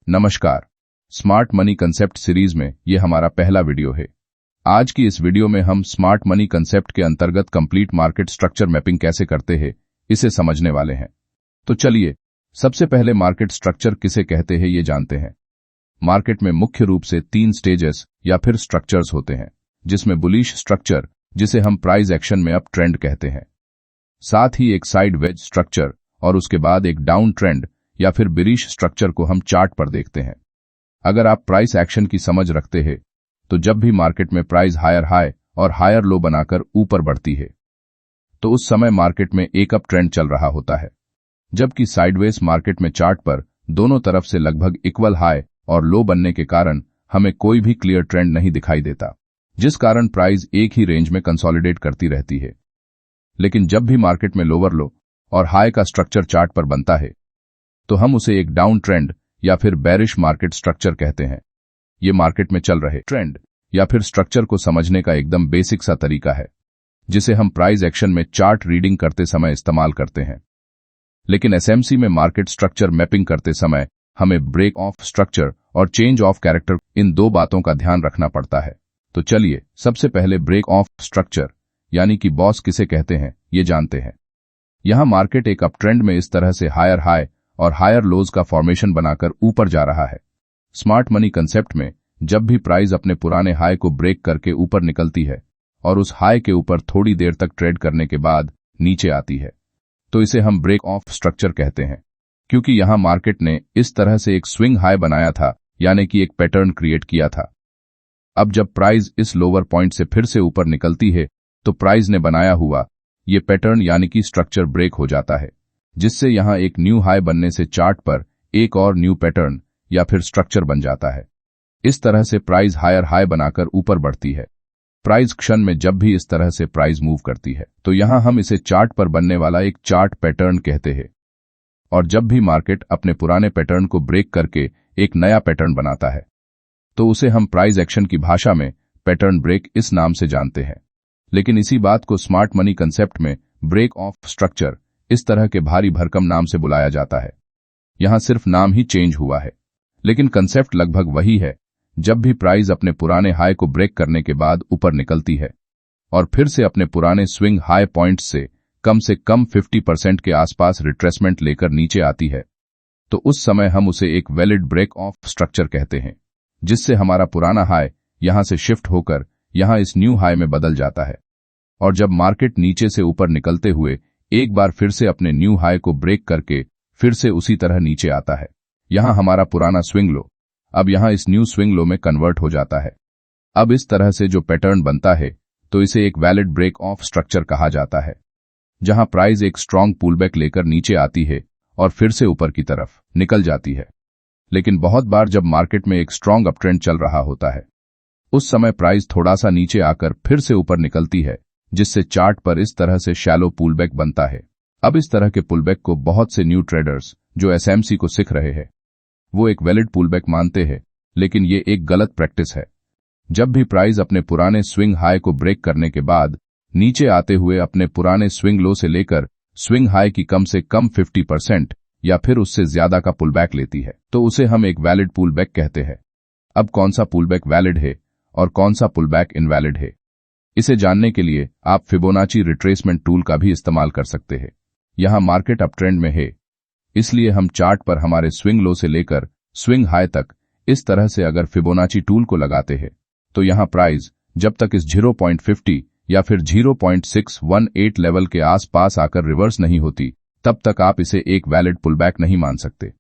नमस्कार। Smart money concept series में ये हमारा पहला वीडियो है। आज की इस वीडियो में हम स्मार्ट मनी कंसेप्ट के अंतर्गत कंप्लीट मार्केट स्ट्रक्चर मैपिंग कैसे करते हैं इसे समझने वाले हैं। तो चलिए सबसे पहले मार्केट स्ट्रक्चर किसे कहते हैं ये जानते हैं। मार्केट में मुख्य रूप से 3 स्टेजेस या फिर स्ट्रक्चर्स होते हैं, जिसमें बुलिश स्ट्रक्चर जिसे हम प्राइस एक्शन में अप ट्रेंड कहते हैं, साथ ही एक साइड वेज स्ट्रक्चर और उसके बाद एक डाउन ट्रेंड या फिर बेरिश स्ट्रक्चर को हम चार्ट पर देखते हैं। अगर आप प्राइस एक्शन की समझ रखते हैं तो जब भी मार्केट में प्राइस हायर हाई और हायर लो बनाकर ऊपर बढ़ती है तो उस समय मार्केट में एक अप ट्रेंड चल रहा होता है, जबकि साइडवेज मार्केट में चार्ट पर दोनों तरफ से लगभग इक्वल हाई और लो बनने के कारण हमें कोई भी क्लियर ट्रेंड नहीं दिखाई देता, जिस कारण प्राइस एक ही रेंज में कंसोलिडेट करती रहती है। लेकिन जब भी मार्केट में लोअर लो और हाई का स्ट्रक्चर चार्ट पर बनता है तो हम उसे एक डाउन ट्रेंड या फिर बेरिश मार्केट स्ट्रक्चर कहते हैं। ये मार्केट में चल रहे ट्रेंड या फिर स्ट्रक्चर को समझने का एकदम बेसिक सा तरीका है, जिसे हम प्राइस एक्शन में चार्ट रीडिंग करते समय इस्तेमाल करते हैं। लेकिन एसएमसी में मार्केट स्ट्रक्चर मैपिंग करते समय हमें ब्रेक ऑफ स्ट्रक्चर और चेंज ऑफ कैरेक्टर, इन 2 बातों का ध्यान रखना पड़ता है। तो चलिए सबसे पहले ब्रेक ऑफ स्ट्रक्चर यानी कि बॉस किसे कहते हैं ये जानते हैं। यहां मार्केट एक अप ट्रेंड में इस तरह से हायर हाई और हायर लोज का फॉर्मेशन बनाकर ऊपर जा रहा है। स्मार्ट मनी कंसेप्ट में जब भी प्राइस अपने पुराने हाई को ब्रेक करके ऊपर निकलती है और उस हाई के ऊपर थोड़ी देर तक ट्रेड करने के बाद नीचे आती है तो इसे हम ब्रेक ऑफ स्ट्रक्चर कहते हैं, क्योंकि यहां मार्केट ने इस तरह से एक स्विंग हाई बनाया था, यानी कि एक पैटर्न क्रिएट किया था। अब जब प्राइस इस लोअर पॉइंट से फिर से ऊपर निकलती है तो प्राइस ने बनाया हुआ ये पैटर्न यानी कि स्ट्रक्चर ब्रेक हो जाता है, जिससे यहां एक न्यू हाई बनने से चार्ट पर एक और न्यू पैटर्न या फिर स्ट्रक्चर बन जाता है। इस तरह से प्राइस हायर हाई बनाकर ऊपर बढ़ती है। प्राइस क्षण में जब भी इस तरह से प्राइस मूव करती है तो यहां हम इसे चार्ट पर बनने वाला एक चार्ट पैटर्न कहते हैं। और जब भी मार्केट अपने पुराने पैटर्न को ब्रेक करके एक नया पैटर्न बनाता है तो उसे हम प्राइस एक्शन की भाषा में पैटर्न ब्रेक इस नाम से जानते हैं। लेकिन इसी बात को स्मार्ट मनी कंसेप्ट में ब्रेक ऑफ स्ट्रक्चर इस तरह के भारी भरकम नाम से बुलाया जाता है। यहां सिर्फ नाम ही चेंज हुआ है, लेकिन कंसेप्ट लगभग वही है। जब भी प्राइस अपने पुराने हाई को ब्रेक करने के बाद ऊपर निकलती है और फिर से अपने पुराने स्विंग हाई पॉइंट्स से कम 50% के आसपास रिट्रेसमेंट लेकर नीचे आती है तो उस समय हम उसे एक वैलिड ब्रेक ऑफ स्ट्रक्चर कहते हैं, जिससे हमारा पुराना हाई यहां से शिफ्ट होकर यहां इस न्यू हाई में बदल जाता है। और जब मार्केट नीचे से ऊपर निकलते हुए एक बार फिर से अपने न्यू हाई को ब्रेक करके फिर से उसी तरह नीचे आता है, यहां हमारा पुराना स्विंग लो अब यहां इस न्यू स्विंग लो में कन्वर्ट हो जाता है। अब इस तरह से जो पैटर्न बनता है तो इसे एक वैलिड ब्रेक ऑफ स्ट्रक्चर कहा जाता है, जहां प्राइस एक स्ट्रांग पुलबैक लेकर नीचे आती है और फिर से ऊपर की तरफ निकल जाती है। लेकिन बहुत बार जब मार्केट में एक स्ट्रांग अप ट्रेंड चल रहा होता है उस समय प्राइस थोड़ा सा नीचे आकर फिर से ऊपर निकलती है, जिससे चार्ट पर इस तरह से शैलो पुलबैक बनता है। अब इस तरह के पुलबैक को बहुत से न्यू ट्रेडर्स जो एसएमसी को सीख रहे हैं वो एक वैलिड पुलबैक मानते हैं, लेकिन ये एक गलत प्रैक्टिस है। जब भी प्राइस अपने पुराने स्विंग हाई को ब्रेक करने के बाद नीचे आते हुए अपने पुराने स्विंग लो से लेकर स्विंग हाई की कम से कम 50% या फिर उससे ज्यादा का पुलबैक लेती है तो उसे हम एक वैलिड पुलबैक कहते हैं। अब कौन सा पुलबैक वैलिड है और कौन सा पुलबैक इनवैलिड है, इसे जानने के लिए आप फिबोनाची रिट्रेसमेंट टूल का भी इस्तेमाल कर सकते हैं। यहां मार्केट अप ट्रेंड में है, इसलिए हम चार्ट पर हमारे स्विंग लो से लेकर स्विंग हाई तक इस तरह से अगर फिबोनाची टूल को लगाते हैं तो यहां प्राइस जब तक इस 0.50 या फिर 0.618 लेवल के आसपास आकर रिवर्स नहीं होती तब तक आप इसे एक वैलिड पुलबैक नहीं मान सकते।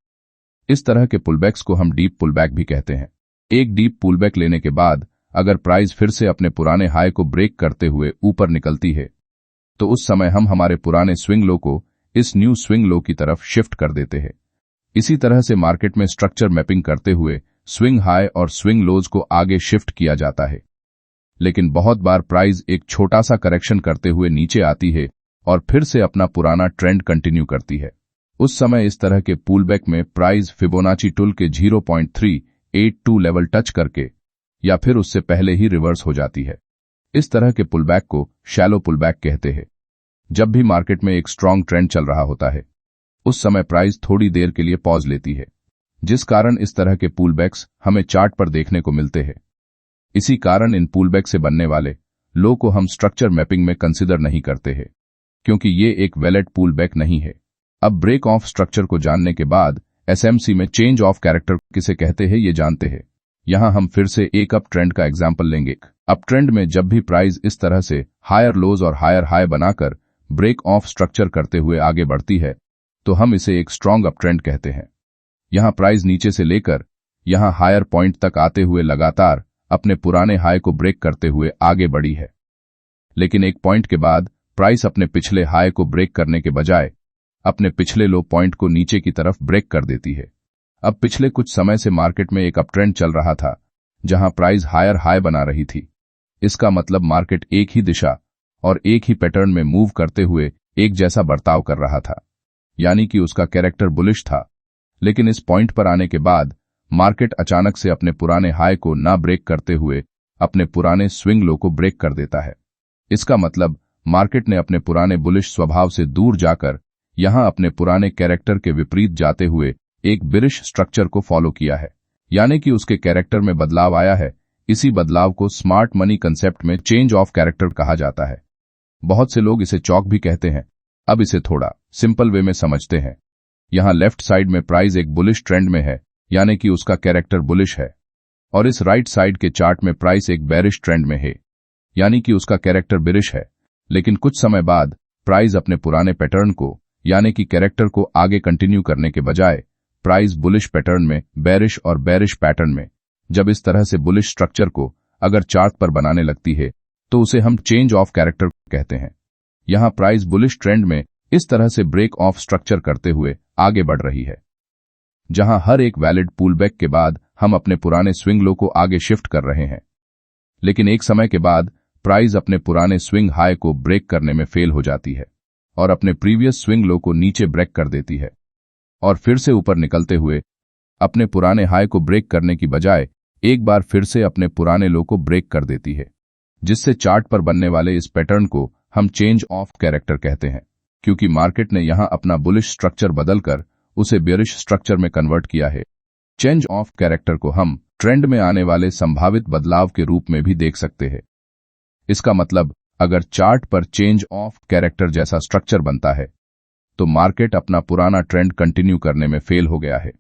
इस तरह के पुलबैक्स को हम डीप पुलबैक भी कहते हैं। एक डीप पुलबैक लेने के बाद अगर प्राइस फिर से अपने पुराने हाई को ब्रेक करते हुए ऊपर निकलती है तो उस समय हम हमारे पुराने स्विंग लो को इस न्यू स्विंग लो की तरफ शिफ्ट कर देते हैं। इसी तरह से मार्केट में स्ट्रक्चर मैपिंग करते हुए स्विंग हाई और स्विंग लोज को आगे शिफ्ट किया जाता है। लेकिन बहुत बार प्राइस एक छोटा सा करेक्शन करते हुए नीचे आती है और फिर से अपना पुराना ट्रेंड कंटिन्यू करती है। उस समय इस तरह के पुलबैक में प्राइस फिबोनाची टूल के 0.382 लेवल टच करके या फिर उससे पहले ही रिवर्स हो जाती है। इस तरह के पुलबैक को शैलो पुलबैक कहते हैं। जब भी मार्केट में एक स्ट्रांग ट्रेंड चल रहा होता है उस समय प्राइस थोड़ी देर के लिए पॉज लेती है, जिस कारण इस तरह के पुलबैक्स हमें चार्ट पर देखने को मिलते हैं। इसी कारण इन पुलबैक से बनने वाले लो को हम स्ट्रक्चर मैपिंग में कंसिडर नहीं करते हैं, क्योंकि ये एक वैलिड पुलबैक नहीं है। अब ब्रेक ऑफ स्ट्रक्चर को जानने के बाद एसएमसी में चेंज ऑफ कैरेक्टर किसे कहते हैं ये जानते हैं। यहां हम फिर से एक अप ट्रेंड का एग्जाम्पल लेंगे। अप ट्रेंड में जब भी प्राइस इस तरह से हायर लोज और हायर हाई बनाकर ब्रेक ऑफ स्ट्रक्चर करते हुए आगे बढ़ती है तो हम इसे एक स्ट्रॉन्ग अप ट्रेंड कहते हैं। यहां प्राइस नीचे से लेकर यहां हायर पॉइंट तक आते हुए लगातार अपने पुराने हाई को ब्रेक करते हुए आगे बढ़ी है, लेकिन एक पॉइंट के बाद प्राइस अपने पिछले हाई को ब्रेक करने के बजाय अपने पिछले लो पॉइंट को नीचे की तरफ ब्रेक कर देती है। अब पिछले कुछ समय से मार्केट में एक अप ट्रेंड चल रहा था जहां प्राइस हायर हाई बना रही थी। इसका मतलब मार्केट एक ही दिशा और एक ही पैटर्न में मूव करते हुए एक जैसा बर्ताव कर रहा था, यानी कि उसका कैरेक्टर बुलिश था। लेकिन इस पॉइंट पर आने के बाद मार्केट अचानक से अपने पुराने हाई को ना ब्रेक करते हुए अपने पुराने स्विंग लो को ब्रेक कर देता है। इसका मतलब मार्केट ने अपने पुराने बुलिश स्वभाव से दूर जाकर यहां अपने पुराने कैरेक्टर के विपरीत जाते हुए एक बिरिश स्ट्रक्चर को फॉलो किया है, यानी कि उसके कैरेक्टर में बदलाव आया है। इसी बदलाव को स्मार्ट मनी कंसेप्ट में चेंज ऑफ कैरेक्टर कहा जाता है। बहुत से लोग इसे चौक भी कहते हैं। अब इसे थोड़ा सिंपल वे में समझते हैं। यहां लेफ्ट साइड में प्राइस एक बुलिश ट्रेंड में है, यानी कि उसका कैरेक्टर बुलिश है, और इस राइट साइड के चार्ट में प्राइस एक बेरिश ट्रेंड में है, यानी कि उसका कैरेक्टर बिरिश है। लेकिन कुछ समय बाद प्राइस अपने पुराने पैटर्न को यानी कि कैरेक्टर को आगे कंटिन्यू करने के बजाय प्राइस बुलिश पैटर्न में बेरिश और बेरिश पैटर्न में जब इस तरह से बुलिश स्ट्रक्चर को अगर चार्ट पर बनाने लगती है तो उसे हम चेंज ऑफ कैरेक्टर कहते हैं। यहां प्राइस बुलिश ट्रेंड में इस तरह से ब्रेक ऑफ स्ट्रक्चर करते हुए आगे बढ़ रही है, जहां हर एक वैलिड पुलबैक के बाद हम अपने पुराने स्विंग लो को आगे शिफ्ट कर रहे हैं। लेकिन एक समय के बाद प्राइस अपने पुराने स्विंग हाई को ब्रेक करने में फेल हो जाती है और अपने प्रीवियस स्विंग लो को नीचे ब्रेक कर देती है, और फिर से ऊपर निकलते हुए अपने पुराने हाई को ब्रेक करने की बजाय एक बार फिर से अपने पुराने लो को ब्रेक कर देती है, जिससे चार्ट पर बनने वाले इस पैटर्न को हम चेंज ऑफ कैरेक्टर कहते हैं, क्योंकि मार्केट ने यहां अपना बुलिश स्ट्रक्चर बदलकर उसे बेरिश स्ट्रक्चर में कन्वर्ट किया है। चेंज ऑफ कैरेक्टर को हम ट्रेंड में आने वाले संभावित बदलाव के रूप में भी देख सकते हैं। इसका मतलब अगर चार्ट पर चेंज ऑफ कैरेक्टर जैसा स्ट्रक्चर बनता है तो मार्केट अपना पुराना ट्रेंड कंटिन्यू करने में फेल हो गया है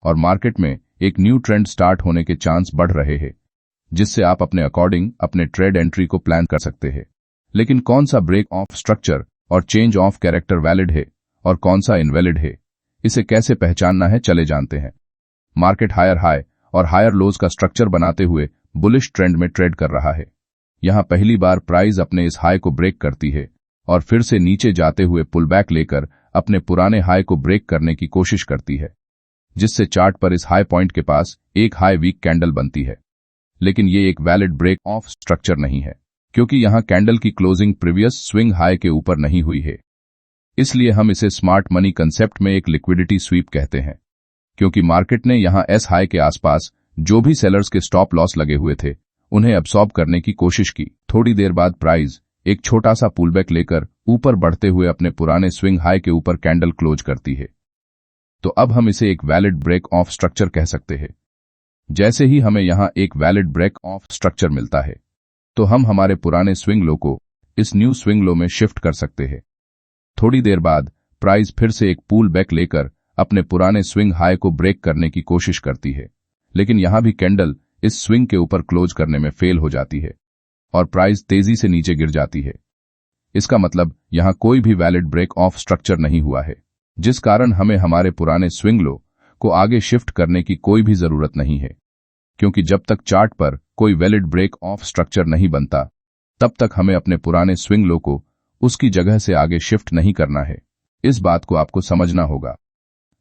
और मार्केट में एक न्यू ट्रेंड स्टार्ट होने के चांस बढ़ रहे हैं, जिससे आप अपने अकॉर्डिंग अपने ट्रेड एंट्री को प्लान कर सकते हैं। लेकिन कौन सा ब्रेक ऑफ स्ट्रक्चर और चेंज ऑफ कैरेक्टर वैलिड है और कौन सा इनवैलिड है, इसे कैसे पहचानना है चले जानते हैं। मार्केट हायर हाई और हायर लोज का स्ट्रक्चर बनाते हुए बुलिश ट्रेंड में ट्रेड कर रहा है। यहां पहली बार प्राइस अपने इस हाई को ब्रेक करती है और फिर से नीचे जाते हुए पुलबैक लेकर अपने पुराने हाई को ब्रेक करने की कोशिश करती है, जिससे चार्ट पर इस हाई पॉइंट के पास एक हाई वीक कैंडल बनती है। लेकिन ये एक वैलिड ब्रेक ऑफ स्ट्रक्चर नहीं है, क्योंकि यहां कैंडल की क्लोजिंग प्रीवियस स्विंग हाई के ऊपर नहीं हुई है। इसलिए हम इसे स्मार्ट मनी कंसेप्ट में एक लिक्विडिटी स्वीप कहते हैं, क्योंकि मार्केट ने यहां एस हाई के आसपास जो भी सेलर्स के स्टॉप लॉस लगे हुए थे उन्हें अब्सॉर्ब करने की कोशिश की। थोड़ी देर बाद प्राइस एक छोटा सा पुलबैक लेकर ऊपर बढ़ते हुए अपने पुराने स्विंग हाई के ऊपर कैंडल क्लोज करती है। तो अब हम इसे एक वैलिड ब्रेक ऑफ स्ट्रक्चर कह सकते हैं। जैसे ही हमें यहां एक वैलिड ब्रेक ऑफ स्ट्रक्चर मिलता है तो हम हमारे पुराने स्विंग लो को इस न्यू स्विंग लो में शिफ्ट कर सकते हैं। थोड़ी देर बाद प्राइस फिर से एक पुल बैक लेकर अपने पुराने स्विंग हाई को ब्रेक करने की कोशिश करती है, लेकिन यहां भी कैंडल इस स्विंग के ऊपर क्लोज करने में फेल हो जाती है और प्राइस तेजी से नीचे गिर जाती है। इसका मतलब यहां कोई भी वैलिड ब्रेक ऑफ स्ट्रक्चर नहीं हुआ है, जिस कारण हमें हमारे पुराने स्विंग लो को आगे शिफ्ट करने की कोई भी जरूरत नहीं है, क्योंकि जब तक चार्ट पर कोई वैलिड ब्रेक ऑफ स्ट्रक्चर नहीं बनता तब तक हमें अपने पुराने स्विंग लो को उसकी जगह से आगे शिफ्ट नहीं करना है। इस बात को आपको समझना होगा,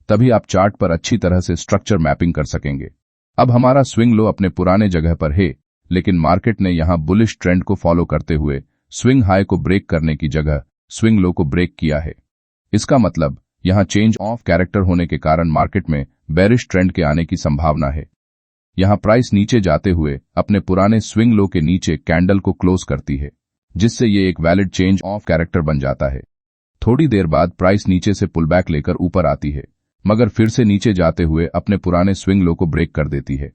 तभी आप चार्ट पर अच्छी तरह से स्ट्रक्चर मैपिंग कर सकेंगे। अब हमारा स्विंग लो अपने पुराने जगह पर है, लेकिन मार्केट ने यहां बुलिश ट्रेंड को फॉलो करते हुए स्विंग हाई को ब्रेक करने की जगह स्विंग लो को ब्रेक किया है। इसका मतलब यहां चेंज ऑफ कैरेक्टर होने के कारण मार्केट में बेरिश ट्रेंड के आने की संभावना है। यहां प्राइस नीचे जाते हुए अपने पुराने स्विंग लो के नीचे कैंडल को क्लोज करती है, जिससे ये एक वैलिड चेंज ऑफ कैरेक्टर बन जाता है। थोड़ी देर बाद प्राइस नीचे से पुलबैक लेकर ऊपर आती है, मगर फिर से नीचे जाते हुए अपने पुराने स्विंग लो को ब्रेक कर देती है।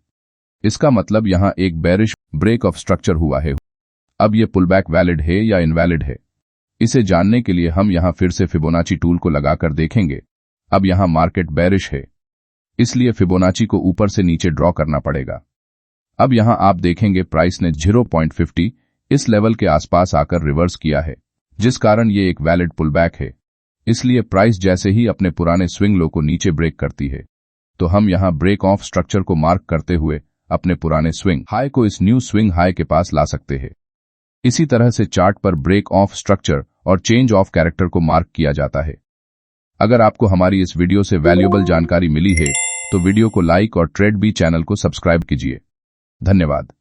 इसका मतलब यहां एक बेरिश ब्रेक ऑफ स्ट्रक्चर हुआ है। अब यह पुलबैक वैलिड है या इनवैलिड है, इसे जानने के लिए हम यहां फिर से फिबोनाची टूल को लगाकर देखेंगे। अब यहां मार्केट बेरिश है, इसलिए फिबोनाची को ऊपर से नीचे ड्रॉ करना पड़ेगा। अब यहां आप देखेंगे प्राइस ने 0.50 इस लेवल के आसपास आकर रिवर्स किया है, जिस कारण ये एक वैलिड पुलबैक है। इसलिए प्राइस जैसे ही अपने पुराने स्विंग लो को नीचे ब्रेक करती है, तो हम यहां ब्रेक ऑफ स्ट्रक्चर को मार्क करते हुए अपने पुराने स्विंग हाई को इस न्यू स्विंग हाई के पास ला सकते हैं। इसी तरह से चार्ट पर ब्रेक ऑफ स्ट्रक्चर और चेंज ऑफ कैरेक्टर को मार्क किया जाता है। अगर आपको हमारी इस वीडियो से वैल्यूएबल जानकारी मिली है तो वीडियो को लाइक और ट्रेड बी चैनल को सब्सक्राइब कीजिए। धन्यवाद।